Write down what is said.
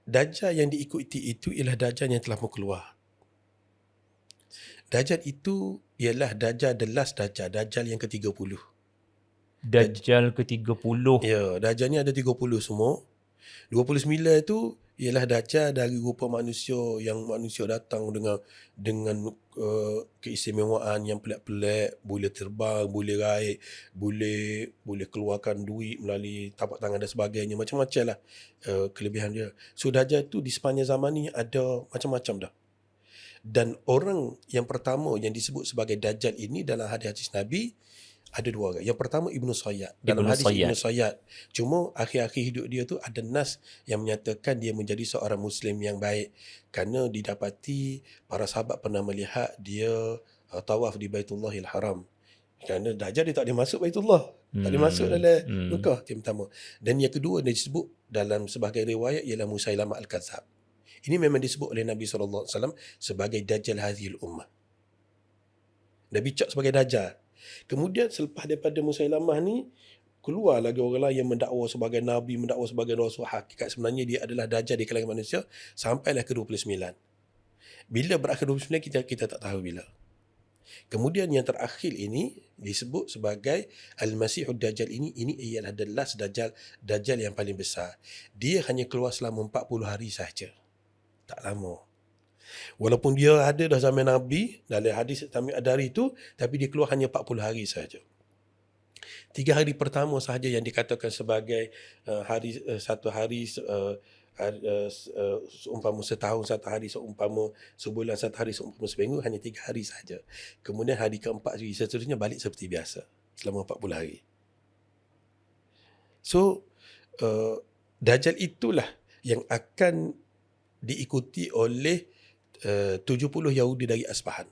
Dajjal yang diikuti itu ialah Dajjal yang telah keluar. Dajjal itu ialah Dajjal the last Dajjal, Dajjal yang ke-30. Dajjal ke-30. Ya, Dajjal ni ada 30 semua. 29 tu ialah Dajjal dari rupa manusia, yang manusia datang dengan keistimewaan yang pelik-pelik, boleh terbang, boleh raih, boleh keluarkan duit melalui tapak tangan dan sebagainya, macam-macam lah kelebihan dia. So Dajjal tu di sepanjang zaman ni ada macam-macam dah. Dan orang yang pertama yang disebut sebagai Dajjal ini dalam hadis-hadis Nabi ada dua orang. Yang pertama Ibnu Sayyad. Dalam hadis Ibnu Sayyad. Cuma akhir-akhir hidup dia tu ada nas yang menyatakan dia menjadi seorang Muslim yang baik. Kerana didapati para sahabat pernah melihat dia tawaf di Baitullahil Haram. Kerana Dajjal dia tak boleh masuk Baitullah. Tak boleh masuk dalam Mekah. Yang pertama. Dan yang kedua dia disebut dalam sebagai riwayat ialah Musailamah Al-Kadzab. Ini memang disebut oleh Nabi SAW sebagai Dajjal Hadhil Ummah. Nabi cak sebagai Dajjal. Kemudian selepas daripada Musailamah ni, keluar lagi orang lain yang mendakwa sebagai Nabi, mendakwa sebagai Rasul. Hakikat sebenarnya dia adalah Dajjal di kalangan manusia sampailah ke 29. Bila berakhir 29 kita tak tahu bila. Kemudian yang terakhir ini disebut sebagai Al-Masihud Dajjal ini ialah the last Dajjal yang paling besar. Dia hanya keluar selama 40 hari sahaja. Tak lama. Walaupun dia ada dah zaman Nabi, dalam hadis Tamim Ad-Dari itu, tapi dia keluar hanya 40 hari sahaja. 3 hari pertama sahaja yang dikatakan sebagai satu hari seumpama setahun, satu hari seumpama sebulan, satu hari seumpama seminggu, hanya 3 hari sahaja. Kemudian hari keempat seterusnya balik seperti biasa selama 40 hari. So Dajjal itulah yang akan diikuti oleh 70 Yahudi dari Asbahan.